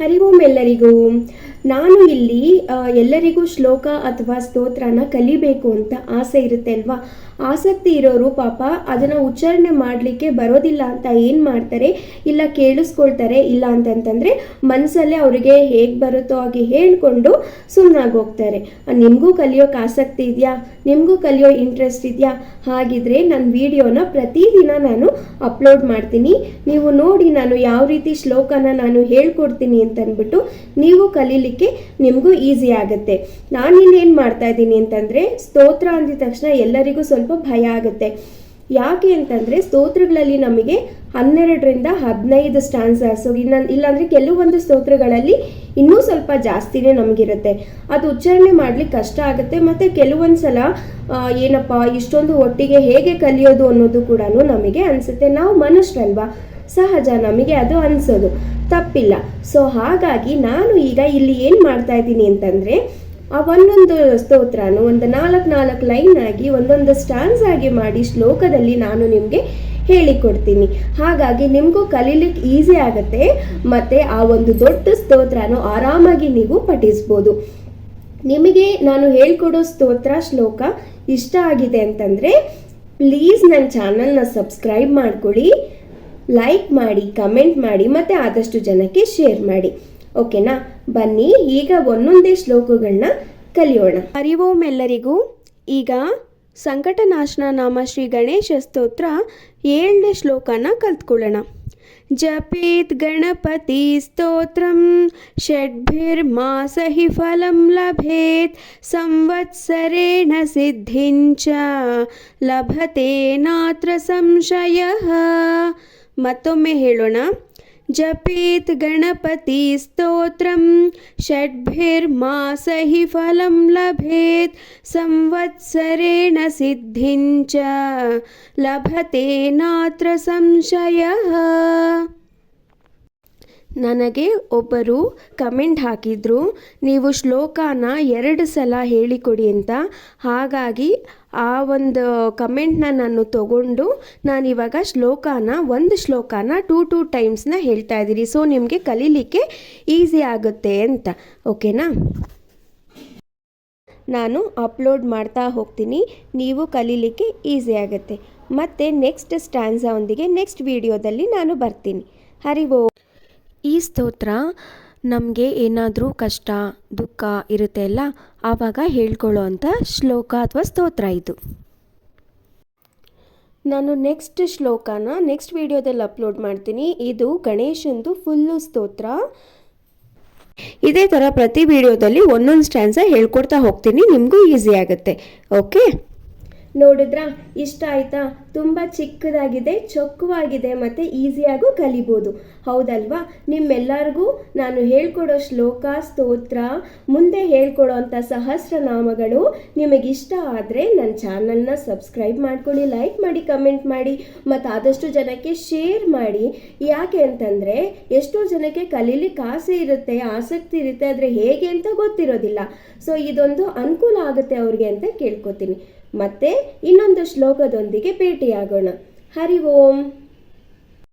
ಹರಿ ಓಂ ಎಲ್ಲರಿಗೂ. ನಾನು ಇಲ್ಲಿ ಎಲ್ಲರಿಗೂ ಶ್ಲೋಕ ಅಥವಾ ಸ್ತೋತ್ರನ ಕಲಿಬೇಕು ಅಂತ ಆಸೆ ಇರುತ್ತೆ ಅಲ್ವಾ. ಆಸಕ್ತಿ ಇರೋರು ಪಾಪ ಅದನ್ನು ಉಚ್ಚಾರಣೆ ಮಾಡಲಿಕ್ಕೆ ಬರೋದಿಲ್ಲ ಅಂತ ಏನು ಮಾಡ್ತಾರೆ, ಇಲ್ಲ ಕೇಳಿಸ್ಕೊಳ್ತಾರೆ, ಇಲ್ಲ ಅಂತಂತಂದರೆ ಮನಸ್ಸಲ್ಲೇ ಅವರಿಗೆ ಹೇಗೆ ಬರುತ್ತೋ ಹಾಗೆ ಹೇಳಿಕೊಂಡು ಸುಮ್ಮನಾಗಿ ಹೋಗ್ತಾರೆ. ನಿಮಗೂ ಕಲಿಯೋಕೆ ಆಸಕ್ತಿ ಇದೆಯಾ, ನಿಮಗೂ ಕಲಿಯೋ ಇಂಟ್ರೆಸ್ಟ್ ಇದೆಯಾ? ಹಾಗಿದ್ರೆ ನನ್ನ ವಿಡಿಯೋನ ಪ್ರತಿದಿನ ನಾನು ಅಪ್ಲೋಡ್ ಮಾಡ್ತೀನಿ. ನೀವು ನೋಡಿ ನಾನು ಯಾವ ರೀತಿ ಶ್ಲೋಕನ ನಾನು ಹೇಳ್ಕೊಡ್ತೀನಿ ಅಂತಂದ್ಬಿಟ್ಟು ನೀವು ಕಲೀಲಿಕ್ಕೆ ನಿಮಗೂ ಈಸಿ ಆಗುತ್ತೆ. ನಾನಿಲ್ಲಿ ಏನು ಮಾಡ್ತಾ ಇದ್ದೀನಿ ಅಂತಂದರೆ, ಸ್ತೋತ್ರ ಅಂದಿದ ತಕ್ಷಣ ಎಲ್ಲರಿಗೂ ಸ್ವಲ್ಪ ಭಯ ಆಗುತ್ತೆ. ಯಾಕೆ ಅಂತಂದರೆ ಸ್ತೋತ್ರಗಳಲ್ಲಿ ನಮಗೆ 12ರಿಂದ 15 ಸ್ಟ್ಯಾನ್ಸರ್ಸು, ಇಲ್ಲಾಂದರೆ ಕೆಲವೊಂದು ಸ್ತೋತ್ರಗಳಲ್ಲಿ ಇನ್ನೂ ಸ್ವಲ್ಪ ಜಾಸ್ತಿನೇ ನಮಗಿರುತ್ತೆ. ಅದು ಉಚ್ಚಾರಣೆ ಮಾಡಲಿಕ್ಕೆ ಕಷ್ಟ ಆಗುತ್ತೆ. ಮತ್ತು ಕೆಲವೊಂದು ಸಲ ಏನಪ್ಪ ಇಷ್ಟೊಂದು ಒಟ್ಟಿಗೆ ಹೇಗೆ ಕಲಿಯೋದು ಅನ್ನೋದು ಕೂಡ ನಮಗೆ ಅನಿಸುತ್ತೆ. ನಾವು ಮನುಷ್ಯರಲ್ವಾ, ಸಹಜ, ನಮಗೆ ಅದು ಅನಿಸೋದು ತಪ್ಪಿಲ್ಲ. ಸೊ ಹಾಗಾಗಿ ನಾನು ಈಗ ಇಲ್ಲಿ ಏನು ಮಾಡ್ತಾ ಇದ್ದೀನಿ ಅಂತಂದರೆ, ಆ ಒಂದೊಂದು ಸ್ತೋತ್ರನೂ ಒಂದು 4 ಲೈನ್ ಆಗಿ ಒಂದೊಂದು ಸ್ಟ್ಯಾನ್ಸ್ ಆಗಿ ಮಾಡಿ ಶ್ಲೋಕದಲ್ಲಿ ನಾನು ನಿಮಗೆ ಹೇಳಿಕೊಡ್ತೀನಿ. ಹಾಗಾಗಿ ನಿಮಗೂ ಕಲೀಲಿಕ್ಕೆ ಈಸಿ ಆಗುತ್ತೆ. ಮತ್ತು ಆ ಒಂದು ದೊಡ್ಡ ಸ್ತೋತ್ರನೂ ಆರಾಮಾಗಿ ನೀವು ಪಠಿಸ್ಬೋದು. ನಿಮಗೆ ನಾನು ಹೇಳ್ಕೊಡೋ ಸ್ತೋತ್ರ ಶ್ಲೋಕ ಇಷ್ಟ ಆಗಿದೆ ಅಂತಂದರೆ ಪ್ಲೀಸ್ ನನ್ನ ಚಾನಲ್ನ ಸಬ್ಸ್ಕ್ರೈಬ್ ಮಾಡ್ಕೊಳ್ಳಿ, ಲೈಕ್ ಮಾಡಿ, ಕಮೆಂಟ್ ಮಾಡಿ, ಮತ್ತು ಆದಷ್ಟು ಜನಕ್ಕೆ ಶೇರ್ ಮಾಡಿ. ಓಕೆನಾ? ಬನ್ನಿ ಈಗ ಒಂದೊಂದೇ ಶ್ಲೋಕಗಳನ್ನ ಕಲಿಯೋಣ. ಹರಿ ಓಂ ಎಲ್ಲರಿಗೂ. ಈಗ ಸಂಕಟನಾಶನ ನಾಮ ಶ್ರೀ ಗಣೇಶ ಸ್ತೋತ್ರ 7ನೇ ಶ್ಲೋಕನ ಕಲ್ತ್ಕೊಳ್ಳೋಣ. ಜಪೇತ್ ಗಣಪತಿ ಸ್ತೋತ್ರಂ ಷಡ್ಭಿರ್ಮಾಸ ಹಿ ಫಲಂ ಲಭೇತ್ ಸಂವತ್ಸರೇಣ ಸಿದ್ಧಿಂಚ ಲಭತೆ ನಾತ್ರ ಸಂಶಯಃ. ಮತ್ತೊಮ್ಮೆ ಹೇಳೋಣ. ಜಪೇತ್ ಗಣಪತಿ ಸ್ತೋತ್ರಂ ಷಡ್ಭಿರ್ಮಾಸ ಹಿ ಫಲಂ ಲಭೇತ್ ಸಂವತ್ಸರೇಣ ಸಿದ್ಧಿಂಚ ಲಭತೆ ನಾತ್ರ ಸಂಶಯಃ. ನನಗೆ ಒಬ್ಬರು ಕಮೆಂಟ್ ಹಾಕಿದ್ರು, ನೀವು ಶ್ಲೋಕನ 2 ಸಲ ಹೇಳಿಕೊಡಿ ಅಂತ. ಹಾಗಾಗಿ ಆ ಒಂದು ಕಮೆಂಟ್ನ ನಾನು ತಗೊಂಡು ನಾನಿವಾಗ ಒಂದು ಶ್ಲೋಕನ 2 ಟೈಮ್ಸ್ನ ಹೇಳ್ತಾ ಇದ್ದೀನಿ. ಸೊ ನಿಮಗೆ ಕಲೀಲಿಕ್ಕೆ ಈಸಿ ಆಗುತ್ತೆ ಅಂತ. ಓಕೆನಾ? ನಾನು ಅಪ್ಲೋಡ್ ಮಾಡ್ತಾ ಹೋಗ್ತೀನಿ, ನೀವು ಕಲೀಲಿಕ್ಕೆ ಈಸಿ ಆಗುತ್ತೆ. ಮತ್ತು ನೆಕ್ಸ್ಟ್ ಸ್ಟ್ಯಾನ್ಸಾ ಒಂದಿಗೆ ನೆಕ್ಸ್ಟ್ ವಿಡಿಯೋದಲ್ಲಿ ನಾನು ಬರ್ತೀನಿ. ಹರಿ ಓಂ. ಈ ಸ್ತೋತ್ರ ನಮಗೆ ಏನಾದರೂ ಕಷ್ಟ ದುಃಖ ಇರುತ್ತೆ ಅಲ್ಲ, ಆವಾಗ ಹೇಳ್ಕೊಳ್ಳೋ ಅಂಥ ಶ್ಲೋಕ ಅಥವಾ ಸ್ತೋತ್ರ ಇದು. ನಾನು ನೆಕ್ಸ್ಟ್ ಶ್ಲೋಕನ ನೆಕ್ಸ್ಟ್ ವಿಡಿಯೋದಲ್ಲಿ ಅಪ್ಲೋಡ್ ಮಾಡ್ತೀನಿ. ಇದು ಗಣೇಶಂದು ಫುಲ್ಲು ಸ್ತೋತ್ರ. ಇದೇ ಥರ ಪ್ರತಿ ವಿಡಿಯೋದಲ್ಲಿ ಒಂದೊಂದು ಸ್ಟ್ಯಾನ್ಸ ಹೇಳ್ಕೊಡ್ತಾ ಹೋಗ್ತೀನಿ, ನಿಮಗೂ ಈಸಿ ಆಗುತ್ತೆ. ಓಕೆ? ನೋಡಿದ್ರಾ? ಇಷ್ಟ ಆಯಿತಾ? ತುಂಬ ಚಿಕ್ಕದಾಗಿದೆ, ಚೊಕ್ಕವಾಗಿದೆ, ಮತ್ತು ಈಸಿಯಾಗೂ ಕಲಿಬೋದು. ಹೌದಲ್ವಾ? ನಿಮ್ಮೆಲ್ಲರಿಗೂ ನಾನು ಹೇಳ್ಕೊಡೋ ಶ್ಲೋಕ ಸ್ತೋತ್ರ, ಮುಂದೆ ಹೇಳ್ಕೊಡೋ ಅಂಥ ಸಹಸ್ರನಾಮಗಳು ನಿಮಗಿಷ್ಟ ಆದರೆ ನನ್ನ ಚಾನಲ್ನ ಸಬ್ಸ್ಕ್ರೈಬ್ ಮಾಡ್ಕೊಳ್ಳಿ, ಲೈಕ್ ಮಾಡಿ, ಕಮೆಂಟ್ ಮಾಡಿ, ಮತ್ತು ಆದಷ್ಟು ಜನಕ್ಕೆ ಶೇರ್ ಮಾಡಿ. ಯಾಕೆ ಅಂತಂದರೆ ಎಷ್ಟೋ ಜನಕ್ಕೆ ಕಲೀಲಿಕ್ಕೆ ಆಸೆ ಇರುತ್ತೆ, ಆಸಕ್ತಿ ಇರುತ್ತೆ, ಆದರೆ ಹೇಗೆ ಅಂತ ಗೊತ್ತಿರೋದಿಲ್ಲ. ಸೊ ಇದೊಂದು ಅನುಕೂಲ ಆಗುತ್ತೆ ಅವ್ರಿಗೆ ಅಂತ ಕೇಳ್ಕೊತೀನಿ. ಮತ್ತೆ ಇನ್ನೊಂದು ಶ್ಲೋಕದೊಂದಿಗೆ ಭೇಟಿಯಾಗೋಣ. ಹರಿ ಓಂ.